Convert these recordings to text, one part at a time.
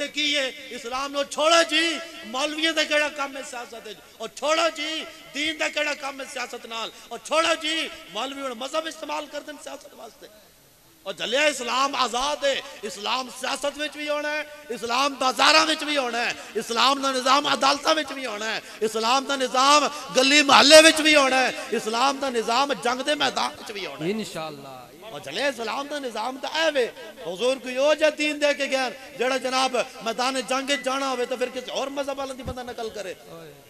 اتھے کی ہے اسلام نو چھوڑا جی مولویوں دا کیڑا کام ہے سیاست ہے اور چھوڑا جی دین دا کیڑا کام ہے سیاست نال اور چھوڑا جی مولویوں مذہب استعمال کر دیں سیاست واسطے اور جلیا اسلام آزاد ہے اسلام سیاست وچ بھی ہونا ہے اسلام بازاراں وچ بھی ہونا ہے اسلام دا نظام عدالتاں وچ بھی ہونا ہے اسلام دا نظام گلی محلے وچ بھی ہونا ہے اسلام دا نظام جنگ دے میدان وچ بھی ہونا ہے انشاءاللہ اور جلے اسلام دا نظام تا اے وے حضور کوئی او جا دین دے کے گئے جڑا جناب میدان جنگ جانا ہوئے تو پھر کسی اور مذہب والا دی بندہ نقل کرے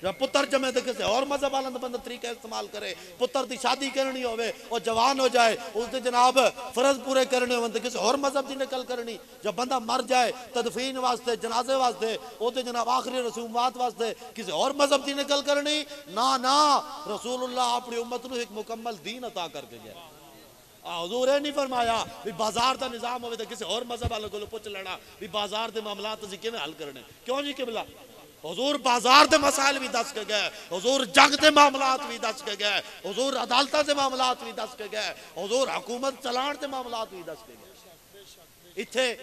یا پتر جمعے تو کسی اور مذہب والا دی بندہ طریقہ استعمال کرے پتر دی شادی کرنی ہوئے اور جوان ہو جائے اس دے جناب فرض پورے کرنے ہوئے تو کسی اور مذہب دی نقل کرنی جب بندہ مر جائے تدفین واسطے جنازے واسطے او دے جناب آخری رسومات واسطے کسی اور مذہب دی نقل کرنی نا رسول اللہ اپنی امت نو ایک مکمل دین عطا کر کے گیا حضور نے نہیں فرمایا بھی بازار دا نظام ہوئے تو کسی اور مذہب والے کو پوچھ لینا بھی بازار دے معاملات اسی کیویں حل کرنے کیوں جی قبلہ حضور بازار دے مسائل بھی دس کے گئے حضور جنگ دے معاملات بھی دس کے گئے حضور عدالتہ دے معاملات بھی دس کے گئے حضور حکومت چلان دے معاملات بھی دس کے گئے اتھے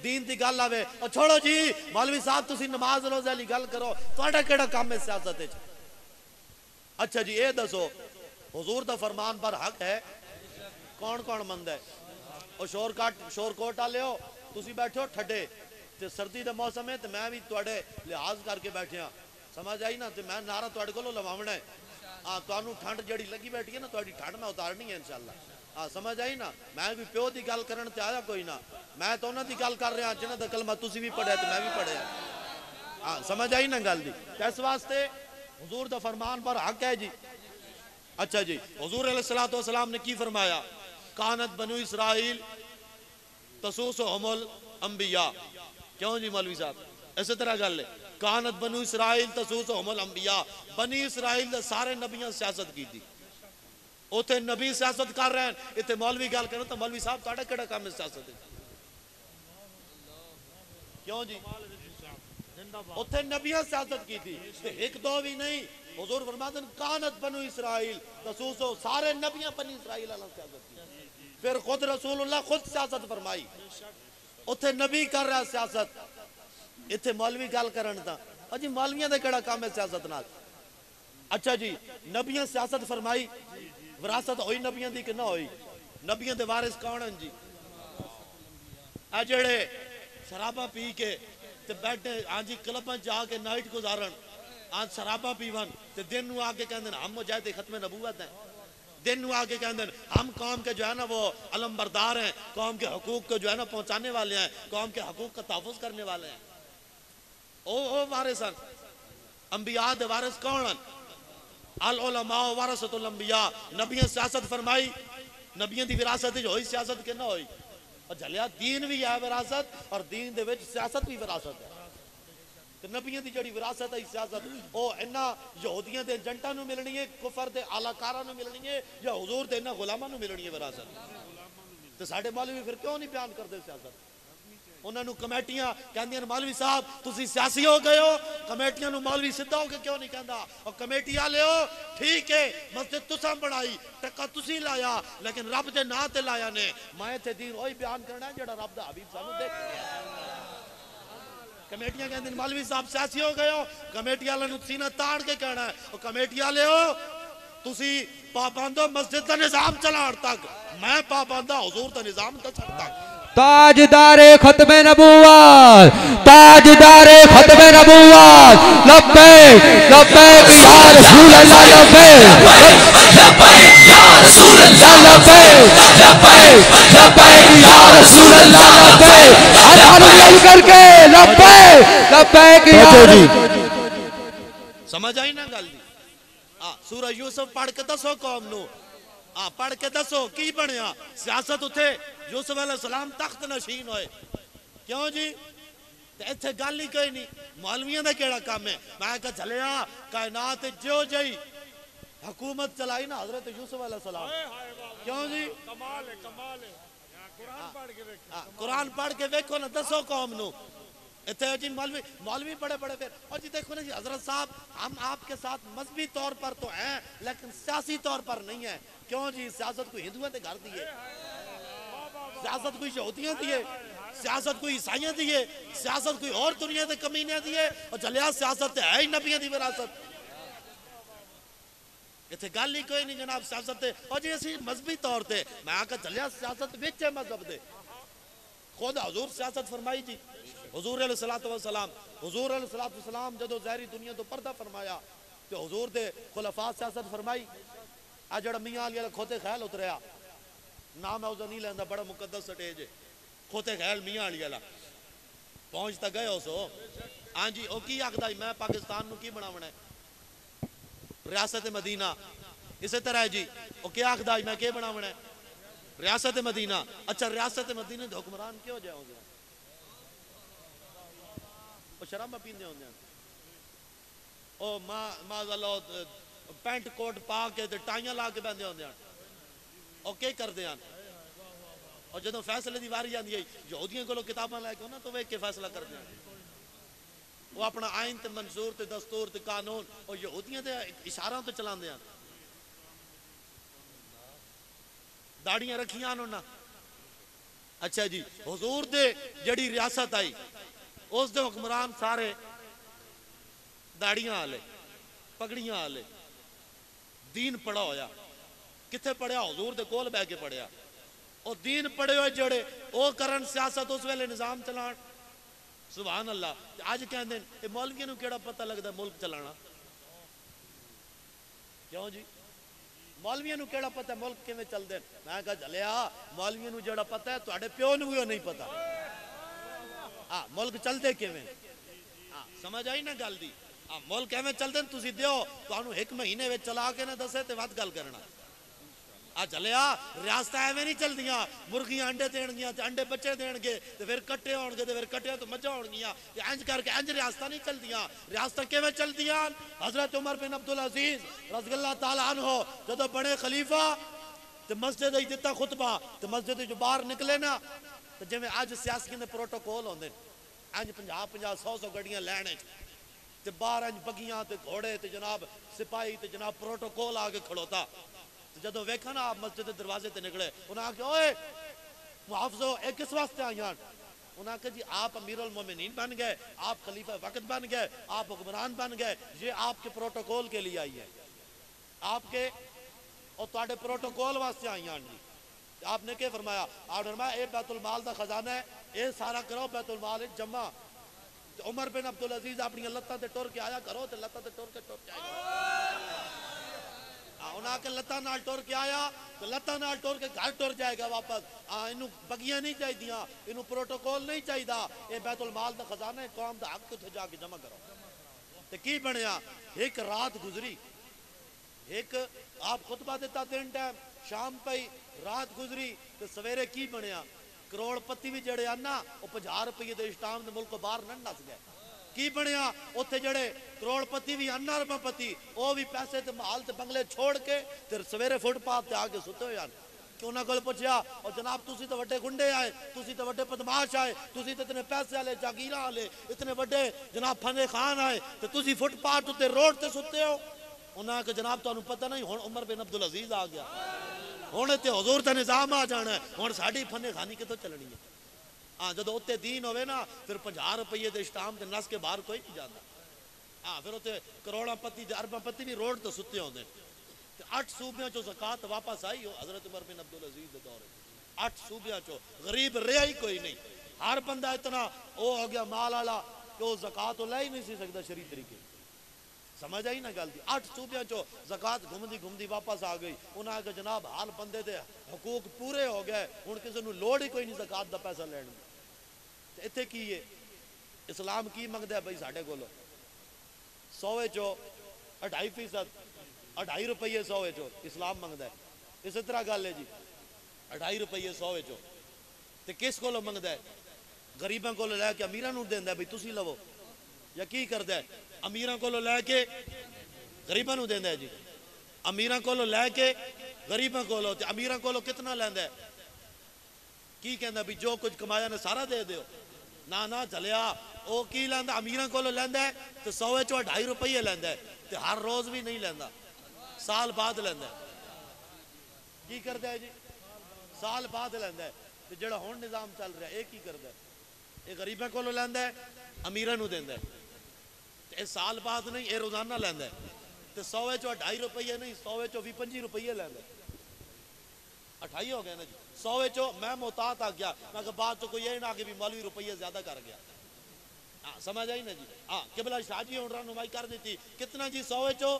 دین دی گل آوے اور چھوڑو جی مولوی صاحب تسی نماز روزے والی گل کرو تہاڈا کیڑا کام ہے سیاست وچ اچھا جی اے دسو حضور دا فرمان پر حق ہے کون کون مند ہے اور شور کوٹ آلے ہو تسی بیٹھے ہو ٹھڈے تے سردی دا موسم ہے تے میں بھی تواڈے لحاظ کر کے بیٹھے ہاں سمجھ آئی نا تے میں نعرہ تواڈے کولوں لواونا ہے تانوں ٹھنڈ جڑی لگی بیٹھی ہے نا تواڈی ٹھنڈ میں اتارنی ہے انشاءاللہ سمجھ آئی نا میں بھی پیو دی گل کرن تے آیا کوئی نہ میں تو انہاں دی گل کر رہا جنہاں دا کلمہ تسی بھی پڑھیا تے میں بھی پڑھیا سمجھ آئی نا گل دی اس واسطے حضور دا فرمان پر حق ہے جی اچھا جی حضور علیہ السلام نے کی فرمایا کانت بنو اسرائیل تسوسہم الانبیاء کیوں جی مولوی صاحب ایسے طرح گل ہے کانت بنو اسرائیل تسوسہم الانبیاء بنی اسرائیل دے سارے نبیاں سیاست کی تھی اوتھے نبی سیاست کر رہے ہیں اتنے مولوی گل کرو تو مولوی صاحب تہاڈا کیڑا کام ہے سیاست کیوں جی اوتھے نبیاں سیاست کی تھی ایک دو بھی نہیں حضور فرماتے ہیں کانت بنو اسرائیل تسوسو سارے نبیاں بنی اسرائیل علیہ سیاست کی پھر خود رسول اللہ خود سیاست فرمائی اتھے نبی کر رہا سیاست اتھے مولوی گل کرن دا جی مولویاں دے کیڑا کام ہے سیاست نال اچھا جی نبیاں سیاست فرمائی وراثت ہوئی نبیاں دی کہ نہ ہوئی نبیاں دے وارث کون ہیں جی اے جڑے شرابہ پی کے تے بیٹھے ہاں جی کلباں جا کے نائٹ گزارن آج شرابہ پیون تے دن نو آگے کہندے ہم مجاہد ختم نبوت ہیں دن نو آگے کہندے ہم قوم کے جو ہے نا وہ علم بردار ہیں قوم کے حقوق کو جو ہے نا پہنچانے والے ہیں قوم کے حقوق کا تحفظ کرنے والے ہیں او وارثن انبیاء دے وارث کون ہیں العلماء ورثۃ الانبیاء نبیاں سیاست فرمائی نبیاں دی وراثت ہوئی سیاست کہ نہ ہوئی اور جھلیا دین بھی ہے وراثت اور دین دے وچ سیاست بھی وراثت ہے کہ نبیوں دی جڑی وراثت ہے سیاست او انہاں یہودیاں دے ایجنٹاں نو ملنی ہے کفر دے اعلی کاراں نو ملنی ہے یا حضور دے انہاں غلاماں نو ملنی ہے وراثت تے ساڈے مولوی پھر کیوں نہیں بیان کردے سیاست انہاں نو کمیٹیاں کہندیاں مولوی صاحب تسی سیاسی ہو گئے ہو کمیٹیاں نو مولوی سدھا ہو کے کیوں نہیں کہندا اور کمیٹی والے ہو ٹھیک ہے مسجد تساں بنائی ٹکا تسی لایا لیکن رب دے نام تے لایا نے میں تے دین وہی بیان کرنا ہے جڑا رب دا حبیب سانو دیکھ کمیٹیاں کہندے مولوی صاحب سیاسی ہو گئے ہو کمیٹی والے نو سینہ تاڑ کے کہنا ہے اور کمیٹی والے ہو تسی پابندو مسجد دا نظام چلاڑ تک میں پابندہ حضور دا نظام چلاڑ تک تاجدار ختم نبوت تاجدار ختم نبوت لبیک لبیک یا رسول اللہ لبیک یا رسول اللہ لبیک لبیک لبیک یا رسول اللہ لبیک ہاتھوں مل کر کے لبیک لبیک یا سمجھ آئی نا گل دی سورہ یوسف پڑھ کے دسو قوم نو پڑھ کے دسو کی بنیا سیاست اتھے یوسف علیہ السلام تخت نشین ہوئے کیوں جی ایتھے گل ہی کوئی نہیں مولویاں دا کیڑا کام ہے میں کہا چلیا کائنات جو جئی حکومت چلائی نا حضرت یوسف علیہ السلام کیوں جی کمال ہے قرآن پڑھ کے دیکھو نا دسو قوم نو اتھے جی مولوی بڑے بڑے پھر اور جی دیکھو نا جی حضرت صاحب ہم آپ کے ساتھ مذہبی طور پر تو ہیں لیکن سیاسی طور پر نہیں ہیں کیوں جی سیاست کو ہندوؤں تے گھر دیئے سیاست کو یہودیاں دیئے سیاست کوئی عیسائیاں دیئے سیاست کوئی اور دنیا دے کمینے دیئے اور چلیا سیاست ہے ہی نبیوں دی وراثت اتنے گل ہی کوئی نہیں جناب سیاست تے اور جی اسی مذہبی طور تے میں آکا چلیا سیاست وچ ہے مذہب دے خود حضور سیاست فرمائی جی حضور علیہ السلام جدو ظاہری دنیا تو پردہ فرمایا تو حضور دے خلفاء سیاست فرمائی آج جڑا میاں علی اللہ کھوتے خیال اتریا نام ہے اسے نہیں لیندہ بڑا مقدس سٹیج ہے کھوتے خیال میاں علی اللہ پہنچتا گئے ہو سو ہاں جی او کی آکھ دائی میں پاکستان نو کی بنا ہے ریاست مدینہ اسی طرح ہے جی او کیا آکھ دائی میں کیا بنا ہے ریاست مدینہ اچھا ریاست مدینہ دے حکمران کیوں جائے ہوں گے او شرم پیندے ہوں گے او ماذا اللہ پینٹ کوٹ پا کے ٹائیاں لا کے بندے ہوں گے او کیا کر دے ہیں اور جدوں فیصلے دی واری جاندی ہے یہودیاں کو لوگ کتاباں لائے کے ہونا تو وہ ایک کے فیصلہ کر دیں وہ اپنا آئین تے منظور تے دستور تے قانون اور یہودیاں تے اشاراں تے چلان دیں داڑیاں رکھیاں انہوں اچھا جی حضور دے جڑی ریاست آئی اس دے حکمران سارے داڑیاں آلے پگڑیاں آلے دین پڑھا ہویا کتھے پڑھیا حضور دے کول بہ کے پڑھیا اور دین پڑھے ہوئے جڑے او کرن سیاست اس ویلے نظام چلان سبحان اللہ آج کہندے ہیں مولویوں نو کیڑا پتہ لگدا ملک چلانا کیوں جی مولویوں نو کیڑا پتہ ملک کیویں چل دے میں کہا جلیا مولویوں نو جڑا پتہ ہے تواڈے پیو نو بھی نہیں پتہ ہاں ملک چل دے کیویں ہاں سمجھ آئی نا گل دی ہاں ملک کیویں چل دے تسی دیو تانوں ایک مہینے وچ چلا کے نہ دسے تے ود گل کرنا چلیا ریاست ایویں نہیں چل دیاں مرغیاں انڈے دین گیاں تے انڈے بچے دین گے تے پھر کٹے ہون گے تے پھر کٹے تو مجھا ہون گیاں تے انج کر کے انج ریاستاں نہیں چل دیاں ریاستاں کیویں چل دیاں حضرت عمر بن عبدالعزیز رضی اللہ تعالی عنہ جدوں بڑے خلیفہ تے مسجد وچ دتا خطبہ تے مسجد جو باہر نکلے نا تے جویں اج سیاسیاں دے پروٹوکول ہوندے انج 50 100 گڈیاں لینے تے باہر انج بگیاں تے گھوڑے تے جناب سپاہی تے جناب پروٹوکول آ کے کھڑوتا جدو ویکھا نا آپ مسجد دروازے تے نکلے انہاں کہا اوئے محافظو ایک کس واسطے آئیاں انہاں کہا جی آپ امیر المومنین بن گئے آپ خلیفہ وقت بن گئے آپ حکمران بن گئے یہ آپ کے پروٹوکول کے لیے آئی ہے آپ کے اور تواڈے پروٹوکول واسطے آئیاں جی آپ نے کیا فرمایا آپ نے فرمایا اے بیت المال دا خزانہ ہے اے سارا کرو بیت المال جمع عمر بن عبدالعزیز اپنی لتاں تے ٹر کے آیا کرو تے لتاں تے ٹر کے آئے انہاں کے لتاں نال ٹر کے آیا تو لتاں نال ٹر کے گھر ٹر جائے گا واپس انہوں بگیاں نہیں چاہی دیاں انہوں پروٹوکول نہیں چاہی دا اے بیت المال دا خزانہ ہے قوم دا حق کتے جا کے جمع کرو تے کی بنیا ایک رات گزری ایک آپ خطبہ دیتا 3 ٹائم شام پئی رات گزری تے سویرے کی بنیا کروڑ پتی بھی جڑے آنا وہ 50 روپے دے اسٹام دے ملک کو باہر نہ نس گئے کی بنیا اوتھے جڑے کروڑ پتی بھی انا روپے پتی او بھی پیسے تے محل تے بنگلے چھوڑ کے تے سویرے فٹ پاتھ تے آ کے ستے ہوئے آن کہ انہاں کول پوچھیا اور جناب تسی تے وڈے گنڈے آئے تسی تے وڈے بدماش آئے تسی تے اتنے پیسے والے جاگیراں والے اتنے وڈے جناب فنے خان آئے تے تسی فٹ پاتھ تے روڈ تے ستے ہو انہاں کہ جناب تانوں پتہ نہیں ہن عمر بن عبدالعزیز آ گیا ہن تے حضور دا نظام آ جانا ہے ہن ساڈی فنے خانی کتھوں چلنی ہے ہاں جدو اتنے دین ہوئے نا پھر 50 روپے دے اسٹام دے نس کے باہر کوئی نہیں جانا ہاں پھر اتنے کروڑا پتی دے اربا پتی بھی روڈ تو ستے ہوندے 8 صوبیاں چو زکات واپس آئی ہو حضرت عمر بن عبدالعزیز دے دور 8 صوبیاں چو غریب رہا ہی کوئی نہیں ہر بندہ اتنا او ہو گیا مال والا کہ وہ زکات لے ہی نہیں سی سکتا شرعی طریقے سمجھ آئی نا گل دی 8 صوبیاں چو زکات گھومدی واپس آ گئی انہاں کہ جناب حال بندے دے حقوق پورے ہو گئے ہن کسی نوں لوڑ ہی کوئی نہیں زکات دا پیسہ لین دی اتنے کی ہے اسلام کی منگتا ہے بھائی ساڑھے کولو 100 چو 2.5% 2.5 روپے 100 چو اسلام منگتا ہے اسی طرح گل ہے جی 2.5 روپے 100 چو تے کس کولو منگتا ہے غریباں کولو لے کے امیراں نوں دیندا ہے بھائی تسی لو یا کی کردا ہے امیراں کولو لے کے غریباں نوں دیندا ہے جی امیراں کولو لے کے غریباں کولو تے امیراں کولو کتنا لیندا ہے کی کہندا بھی جو کچھ کمایا نے سارا دے دیو نا چلیا او کی لیندا امیراں کولو لیندا ہے تے 100 چو 2.5 روپے لیندا ہے تے ہر روز بھی نہیں لیندا سال بعد لیندا ہے کی کردا ہے جی سال بعد لیندا ہے تے جڑا ہون نظام چل رہا ہے ایک ہی کردا ہے یہ غریباں کولوں لیندا ہے امیراں نو دیندا ہے تے اے سال بعد نہیں اے روزانہ لیندا ہے تے 100 وچوں 2.5 روپیے نہیں 100 وچوں 25 روپیے لیندا ہے 28 ہو گئے نا جی 100 وچوں میں محتاط آ گیا میں کہ بعد تو کوئی یہ نہ کہ بھی مولوی روپیے زیادہ کر گیا سمجھ آئی نا جی قبلہ شاہ جی ہوں رہنمائی کر دیتی کتنا جی 100 وچوں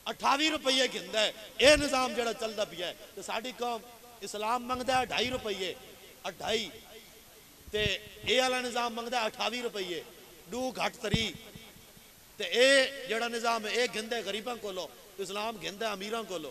28 روپیے گھندا ہے اے نظام جڑا چلدا پیا ہے تے ساڈی قوم اسلام منگدا ہے 2.5 روپیے 2.5 تے اے والا نظام منگدا ہے 28 روپیے 2 گھٹ تری تے اے جڑا نظام ہے اے گھندا ہے غریباں کولو اسلام گھندا ہے امیراں کولو